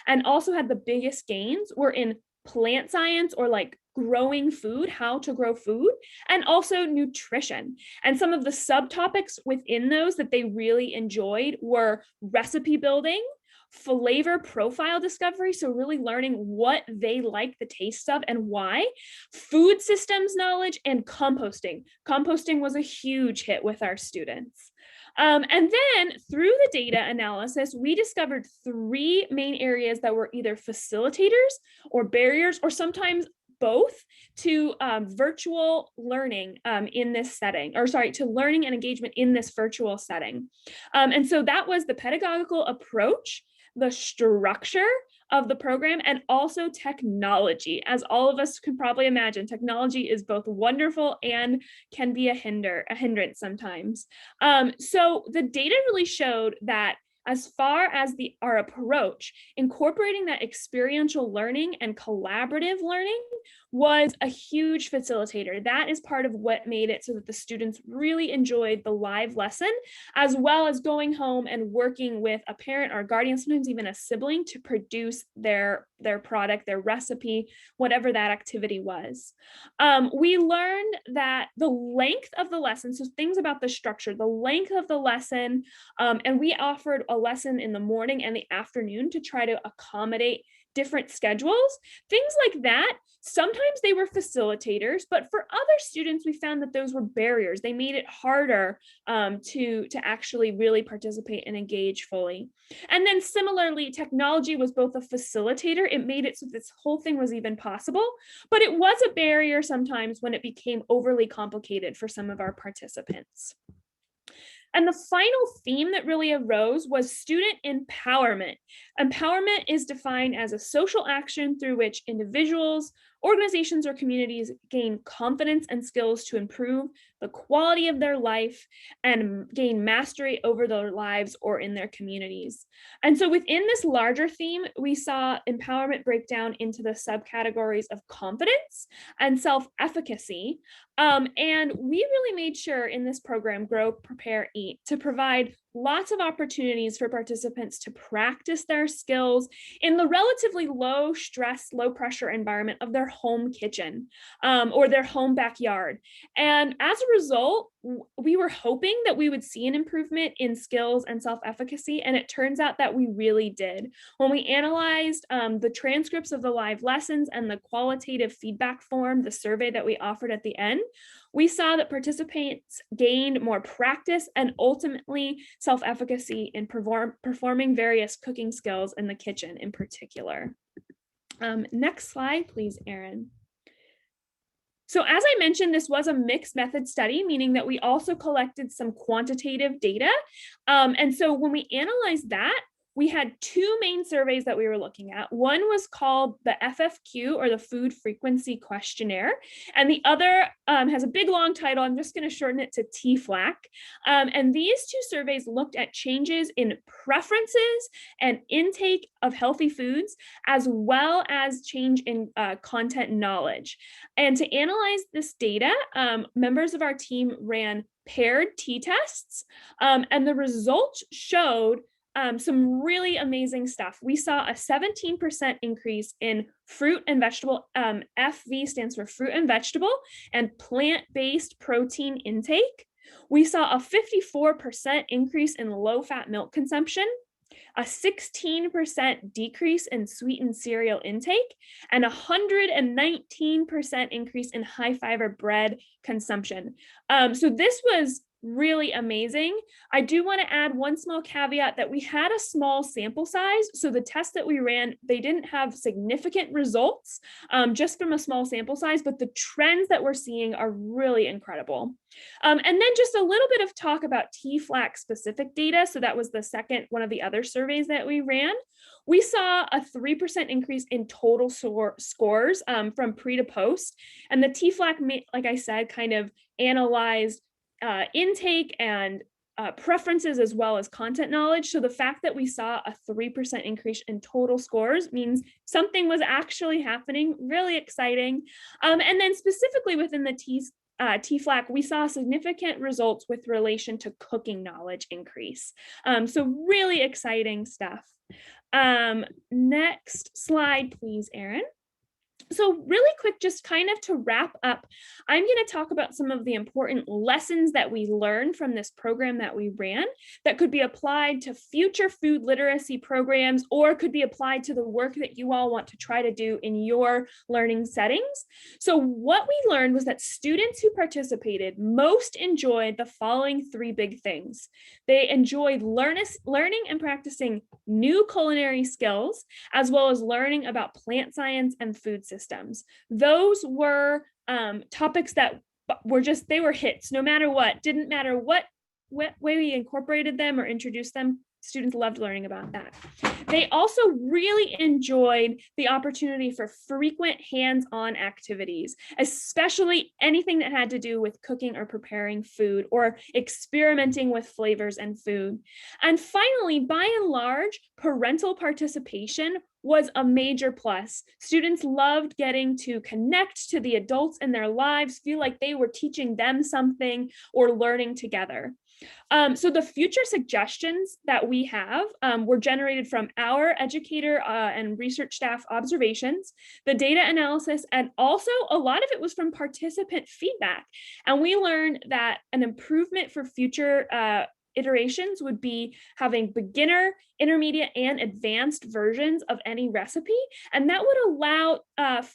and also had the biggest gains were in plant science, or like growing food, how to grow food, and also nutrition. And some of the subtopics within those that they really enjoyed were recipe building, flavor profile discovery, so really learning what they like the taste of and why, food systems knowledge, and composting. Composting was a huge hit with our students. And then through the data analysis, we discovered 3 main areas that were either facilitators or barriers, or sometimes both, to virtual learning in this setting, or sorry, to learning and engagement in this virtual setting. And so that was the pedagogical approach, the structure of the program, and also technology. As all of us can probably imagine, technology is both wonderful and can be a hindrance sometimes. So the data really showed that as far as our approach, incorporating that experiential learning and collaborative learning was a huge facilitator. That is part of what made it so that the students really enjoyed the live lesson, as well as going home and working with a parent or a guardian, sometimes even a sibling, to produce their product, their recipe, whatever that activity was. We learned that the length of the lesson, so things about the structure, the length of the lesson, and we offered a lesson in the morning and the afternoon to try to accommodate different schedules, things like that. Sometimes they were facilitators, but for other students, we found that those were barriers. They made it harder to actually really participate and engage fully. And then similarly, technology was both a facilitator. It made it so this whole thing was even possible, but it was a barrier sometimes when it became overly complicated for some of our participants. And the final theme that really arose was student empowerment. Empowerment is defined as a social action through which individuals, organizations, or communities gain confidence and skills to improve the quality of their life and gain mastery over their lives or in their communities. And so within this larger theme, we saw empowerment break down into the subcategories of confidence and self-efficacy. And we really made sure in this program, Grow, Prepare, Eat, to provide lots of opportunities for participants to practice their skills in the relatively low stress, low pressure environment of their home kitchen or their home backyard. And as a result, we were hoping that we would see an improvement in skills and self-efficacy, and it turns out that we really did. When we analyzed the transcripts of the live lessons and the qualitative feedback form, the survey that we offered at the end, we saw that participants gained more practice and ultimately self-efficacy in performing various cooking skills in the kitchen in particular. Next slide, please, Erin. So as I mentioned, this was a mixed method study, meaning that we also collected some quantitative data. And so when we analyzed that, we had 2 main surveys that we were looking at. One was called the FFQ, or the Food Frequency Questionnaire, and the other has a big long title. I'm just going to shorten it to TFLAC. And these 2 surveys looked at changes in preferences and intake of healthy foods, as well as change in content knowledge. And to analyze this data, members of our team ran paired t-tests, and the results showed some really amazing stuff. We saw a 17% increase in fruit and vegetable, FV stands for fruit and vegetable, and plant-based protein intake. We saw a 54% increase in low-fat milk consumption, a 16% decrease in sweetened cereal intake, and 119% increase in high fiber bread consumption. So this was really amazing. I do want to add one small caveat that we had a small sample size. So the test that we ran, they didn't have significant results just from a small sample size, but the trends that we're seeing are really incredible. And then just a little bit of talk about TFLAC specific data. So that was the second one of the other surveys that we ran. We saw a 3% increase in total scores from pre to post. And the TFLAC, like I said, kind of analyzed intake and preferences as well as content knowledge. So the fact that we saw a 3% increase in total scores means something was actually happening, really exciting. And then specifically within the TFLAC, we saw significant results with relation to cooking knowledge increase. So really exciting stuff. Next slide, please, Erin. So really quick, just kind of to wrap up, I'm going to talk about some of the important lessons that we learned from this program that we ran that could be applied to future food literacy programs or could be applied to the work that you all want to try to do in your learning settings. So what we learned was that students who participated most enjoyed the following three big things. They enjoyed learning and practicing new culinary skills, as well as learning about plant science and food systems. Those were topics that were just, they were hits, no matter what, didn't matter what way we incorporated them or introduced them, students loved learning about that. They also really enjoyed the opportunity for frequent hands-on activities, especially anything that had to do with cooking or preparing food or experimenting with flavors and food. And finally, by and large, parental participation was a major plus. Students loved getting to connect to the adults in their lives, feel like they were teaching them something or learning together. So the future suggestions that we have were generated from our educator and research staff observations, the data analysis, and also a lot of it was from participant feedback. And we learned that an improvement for future iterations would be having beginner, intermediate, and advanced versions of any recipe. And that would allow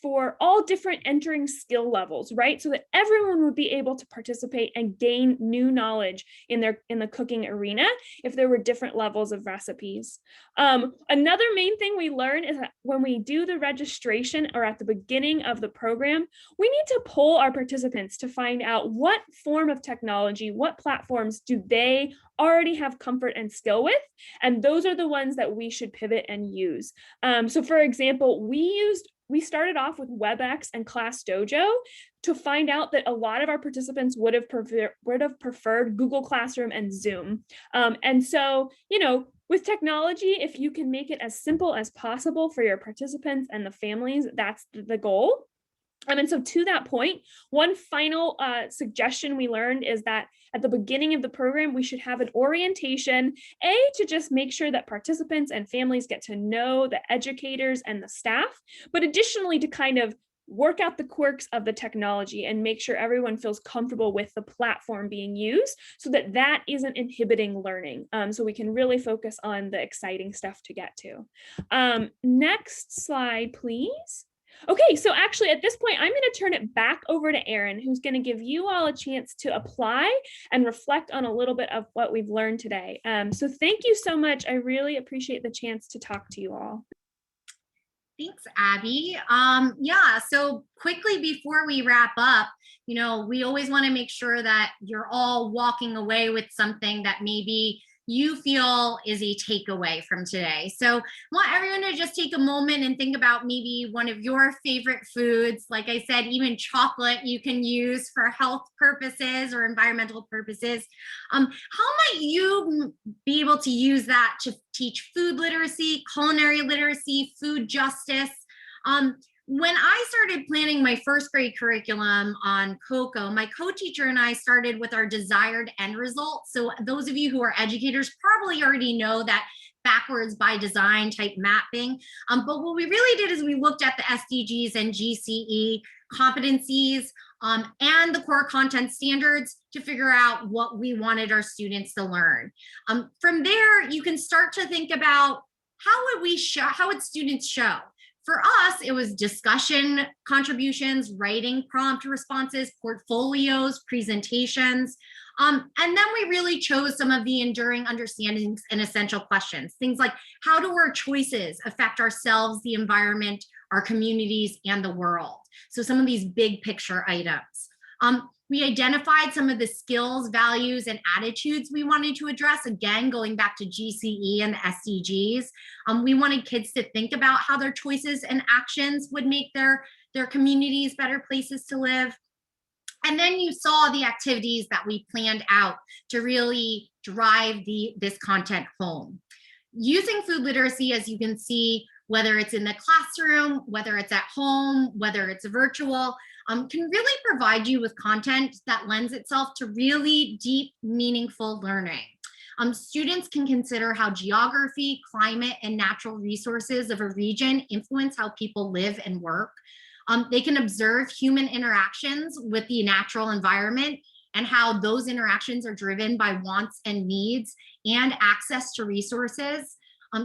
for all different entering skill levels, right? So that everyone would be able to participate and gain new knowledge in the cooking arena if there were different levels of recipes. Another main thing we learned is that when we do the registration or at the beginning of the program, we need to poll our participants to find out what form of technology, what platforms do they already have comfort and skill with, and those are the ones that we should pivot and use. So for example, we started off with WebEx and ClassDojo to find out that a lot of our participants would have preferred Google Classroom and Zoom. And so, with technology, if you can make it as simple as possible for your participants and the families, that's the goal. And so to that point, one final suggestion we learned is that at the beginning of the program, we should have an orientation, to just make sure that participants and families get to know the educators and the staff, but additionally to kind of work out the quirks of the technology and make sure everyone feels comfortable with the platform being used so that isn't inhibiting learning. So we can really focus on the exciting stuff to get to. Next slide, please. Okay, so actually at this point, I'm going to turn it back over to Erin, who's going to give you all a chance to apply and reflect on a little bit of what we've learned today. So thank you so much. I really appreciate the chance to talk to you all. Thanks, Abby. Yeah, so quickly before we wrap up, we always want to make sure that you're all walking away with something that maybe you feel is a takeaway from today. So I want everyone to just take a moment and think about maybe one of your favorite foods. Like I said, even chocolate you can use for health purposes or environmental purposes. How might you be able to use that to teach food literacy, culinary literacy, food justice? When I started planning my first grade curriculum on cocoa, my co-teacher and I started with our desired end result. So those of you who are educators probably already know that backwards by design type mapping. But what we really did is we looked at the SDGs and GCE competencies and the core content standards to figure out what we wanted our students to learn. From there, you can start to think about how would students show? For us, it was discussion contributions, writing prompt responses, portfolios, presentations. And then we really chose some of the enduring understandings and essential questions. Things like, how do our choices affect ourselves, the environment, our communities, and the world? So some of these big picture items. We identified some of the skills, values, and attitudes we wanted to address. Again, going back to GCE and the SDGs, we wanted kids to think about how their choices and actions would make their communities better places to live. And then you saw the activities that we planned out to really drive this content home. Using food literacy, as you can see, whether it's in the classroom, whether it's at home, whether it's virtual, can really provide you with content that lends itself to really deep, meaningful learning. Students can consider how geography, climate, and natural resources of a region influence how people live and work. They can observe human interactions with the natural environment and how those interactions are driven by wants and needs and access to resources.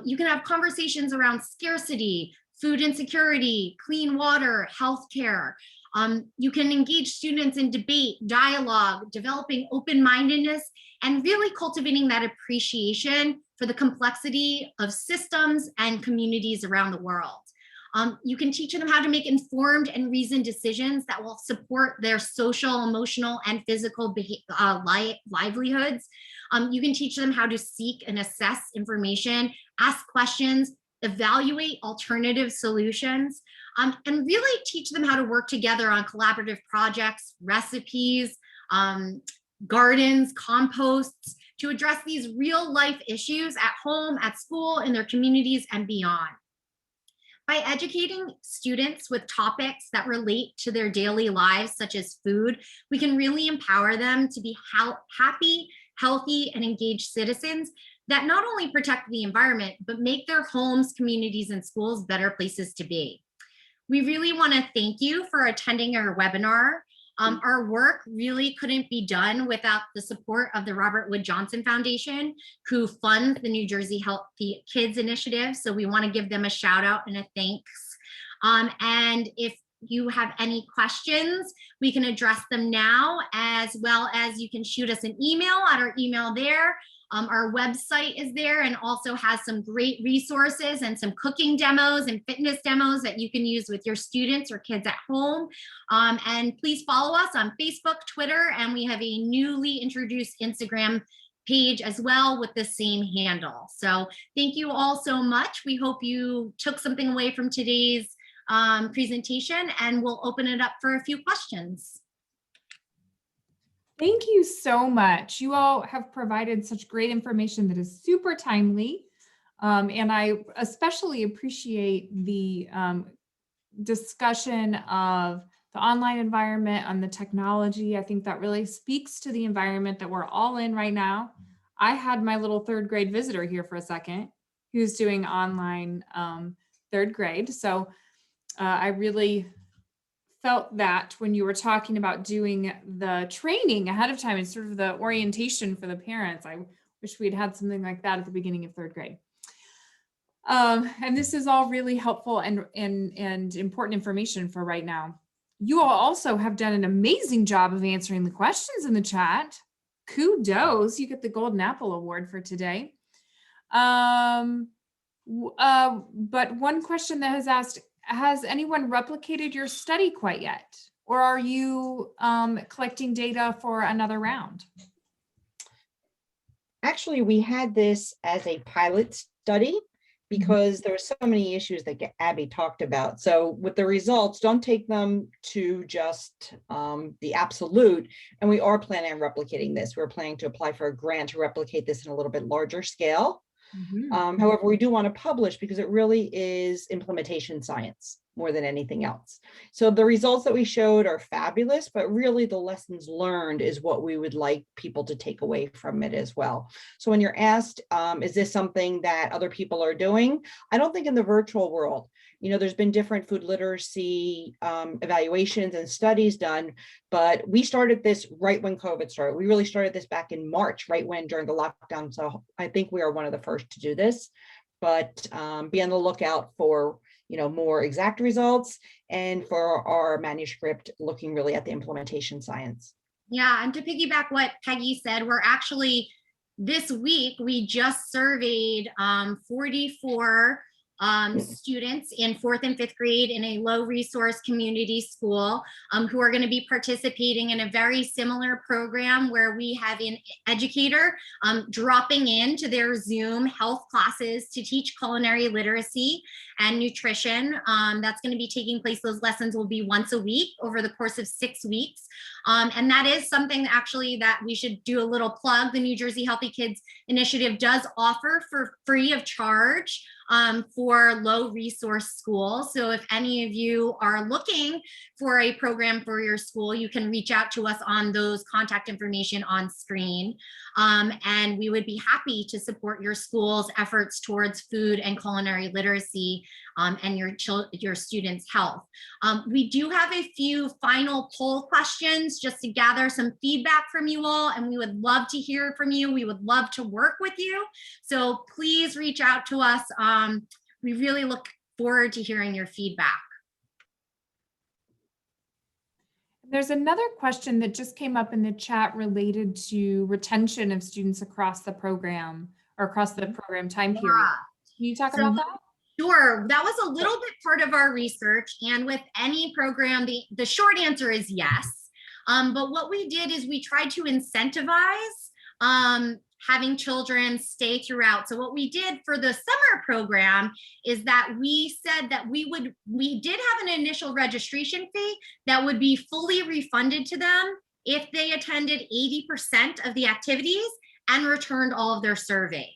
You can have conversations around scarcity, food insecurity, clean water, healthcare. You can engage students in debate, dialogue, developing open-mindedness, and really cultivating that appreciation for the complexity of systems and communities around the world. You can teach them how to make informed and reasoned decisions that will support their social, emotional, and physical livelihoods. You can teach them how to seek and assess information, ask questions, evaluate alternative solutions, and really teach them how to work together on collaborative projects, recipes, gardens, composts, to address these real life issues at home, at school, in their communities, and beyond. By educating students with topics that relate to their daily lives, such as food, we can really empower them to be happy, healthy, and engaged citizens that not only protect the environment, but make their homes, communities, and schools better places to be. We really want to thank you for attending our webinar. Our work really couldn't be done without the support of the Robert Wood Johnson Foundation, who funds the New Jersey Healthy Kids Initiative. So we want to give them a shout out and a thanks. And if you have any questions, we can address them now, as well as you can shoot us an email at our email there. Our website is there and also has some great resources and some cooking demos and fitness demos that you can use with your students or kids at home. And please follow us on Facebook, Twitter, and we have a newly introduced Instagram page as well with the same handle. So thank you all so much. We hope you took something away from today's presentation, and we'll open it up for a few questions. Thank you so much. You all have provided such great information that is super timely. And I especially appreciate the discussion of the online environment and the technology. I think that really speaks to the environment that we're all in right now. I had my little third grade visitor here for a second who's doing online third grade. So I really felt that when you were talking about doing the training ahead of time and sort of the orientation for the parents. I wish we'd had something like that at the beginning of third grade. And this is all really helpful and important information for right now. You all also have done an amazing job of answering the questions in the chat. Kudos, you get the Golden Apple Award for today. But one question that has asked, has anyone replicated your study quite yet? Or are you collecting data for another round? Actually, we had this as a pilot study because there were so many issues that Abby talked about. So with the results, don't take them to just the absolute. And we are planning on replicating this. We're planning to apply for a grant to replicate this in a little bit larger scale. However, we do want to publish because it really is implementation science more than anything else. So the results that we showed are fabulous, but really the lessons learned is what we would like people to take away from it as well. So when you're asked, is this something that other people are doing? I don't think in the virtual world, there's been different food literacy evaluations and studies done, but we started this right when COVID started. We really started this back in March, right when during the lockdown. So I think we are one of the first to do this, but be on the lookout for more exact results and for our manuscript looking really at the implementation science. Yeah, and to piggyback what Peggy said, we're actually, this week, we just surveyed 44 students in 4th and 5th grade in a low resource community school who are going to be participating in a very similar program where we have an educator dropping into their Zoom health classes to teach culinary literacy and nutrition. That's going to be taking place. Those lessons will be once a week over the course of 6 weeks. And that is something actually that we should do a little plug. The New Jersey Healthy Kids Initiative does offer for free of charge for low resource schools. So if any of you are looking for a program for your school, you can reach out to us on those contact information on screen. And we would be happy to support your school's efforts towards food and culinary literacy and your students' health. We do have a few final poll questions just to gather some feedback from you all, and we would love to hear from you. We would love to work with you. So please reach out to us. We really look forward to hearing your feedback. There's another question that just came up in the chat related to retention of students across the program or across the program time period. Can you talk about that? Sure, that was a little bit part of our research, and with any program, the short answer is yes. But what we did is we tried to incentivize having children stay throughout. So what we did for the summer program is that we said that we did have an initial registration fee that would be fully refunded to them if they attended 80% of the activities and returned all of their surveys.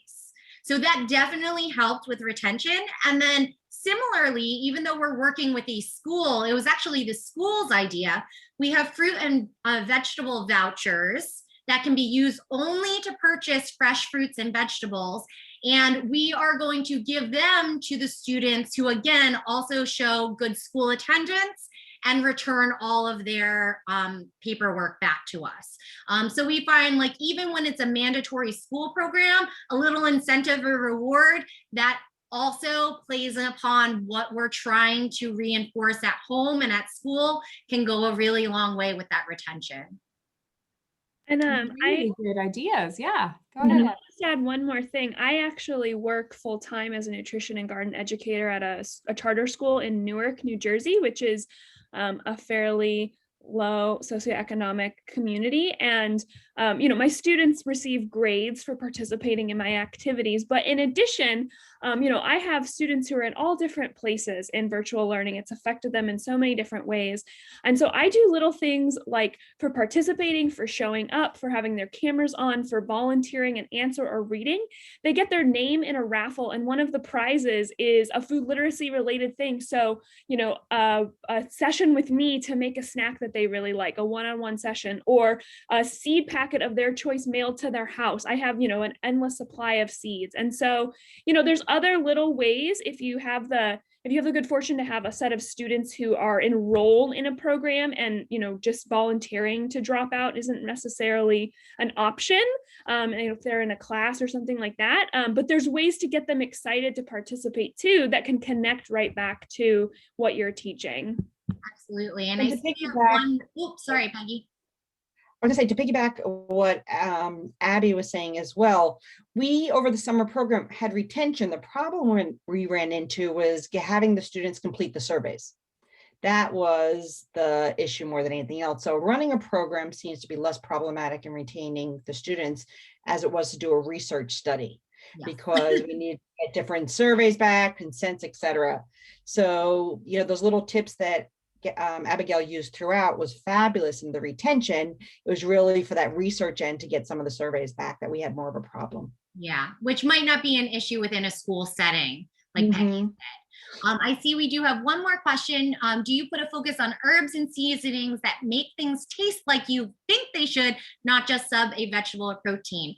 So that definitely helped with retention. And then similarly, even though we're working with a school, it was actually the school's idea. We have fruit and vegetable vouchers that can be used only to purchase fresh fruits and vegetables. And we are going to give them to the students who, again, also show good school attendance and return all of their paperwork back to us. So we find, like, even when it's a mandatory school program, a little incentive or reward that also plays upon what we're trying to reinforce at home and at school can go a really long way with that retention. And really good ideas. Yeah, go ahead. ahead. I'll just add one more thing. I actually work full time as a nutrition and garden educator at a charter school in Newark, New Jersey, which is a fairly low socioeconomic community. And, my students receive grades for participating in my activities. But in addition, I have students who are in all different places in virtual learning. It's affected them in so many different ways. And so I do little things like for participating, for showing up, for having their cameras on, for volunteering an answer or reading. They get their name in a raffle. And one of the prizes is a food literacy related thing. So, a session with me to make a snack that they really like, a one-on-one session, or a seed packet of their choice mailed to their house. I have, an endless supply of seeds. And so, there's other little ways if you have the good fortune to have a set of students who are enrolled in a program and, just volunteering to drop out isn't necessarily an option. If they're in a class or something like that, but there's ways to get them excited to participate too, that can connect right back to what you're teaching. Absolutely. And I see one, oops, sorry, Peggy. I was going to say, to piggyback what Abby was saying as well, we over the summer program had retention. The problem we ran into was having the students complete the surveys. That was the issue more than anything else. So running a program seems to be less problematic in retaining the students as it was to do a research study, because we need to get different surveys back, consents, etc. So, those little tips that Abigail used throughout was fabulous in the retention. It was really for that research end to get some of the surveys back that we had more of a problem. Yeah, which might not be an issue within a school setting, like Peggy said. I see we do have one more question. Do you put a focus on herbs and seasonings that make things taste like you think they should, not just sub a vegetable or protein?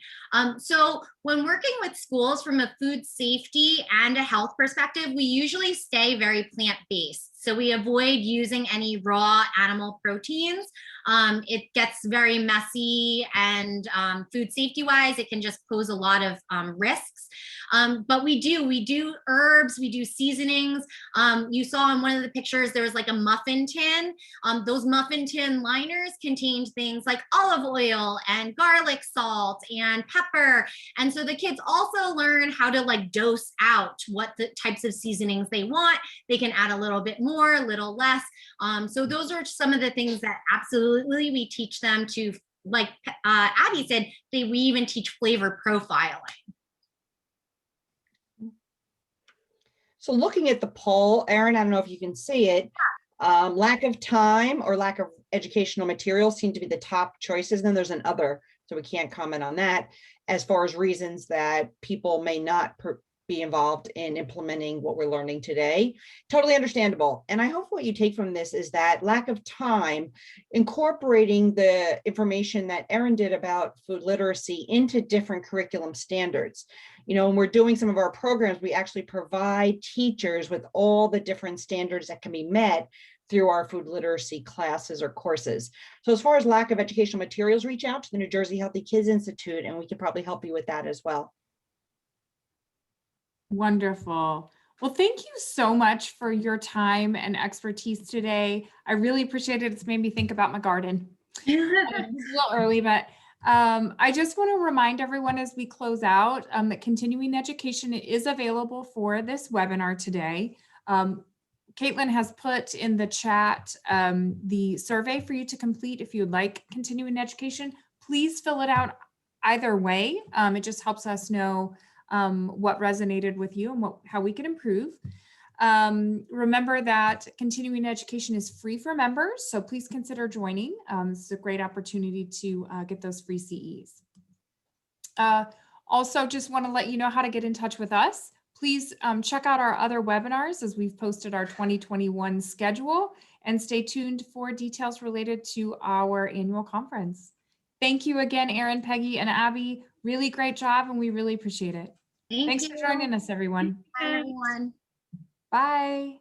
So when working with schools from a food safety and a health perspective, we usually stay very plant-based. So we avoid using any raw animal proteins. It gets very messy, and food safety wise, it can just pose a lot of risks. But we do herbs, we do seasonings. You saw in one of the pictures, there was like a muffin tin. Those muffin tin liners contained things like olive oil and garlic salt and pepper. And so the kids also learn how to like dose out what the types of seasonings they want. They can add a little bit more, a little less. So those are some of the things that absolutely we teach them to, like Abby said, we even teach flavor profiling. So looking at the poll, Erin, I don't know if you can see it. Lack of time or lack of educational materials seem to be the top choices. Then there's an other, so we can't comment on that, as far as reasons that people may not be involved in implementing what we're learning today. Totally understandable. And I hope what you take from this is that lack of time, incorporating the information that Erin did about food literacy into different curriculum standards. You know, when we're doing some of our programs, we actually provide teachers with all the different standards that can be met through our food literacy classes or courses. So as far as lack of educational materials, reach out to the New Jersey Healthy Kids Institute, and we can probably help you with that as well. Wonderful. Well, thank you so much for your time and expertise today. I really appreciate it. It's made me think about my garden. It's a little early, but I just want to remind everyone as we close out that continuing education is available for this webinar today. Caitlin has put in the chat the survey for you to complete if you would like continuing education. Please fill it out either way. It just helps us know what resonated with you and how we can improve. Remember that continuing education is free for members, so please consider joining. This is a great opportunity to get those free CEs. Also, just want to let you know how to get in touch with us. Please check out our other webinars as we've posted our 2021 schedule, and stay tuned for details related to our annual conference. Thank you again, Erin, Peggy, and Abby. Really great job, and we really appreciate it. Thanks for joining us, everyone. Bye, everyone. Bye.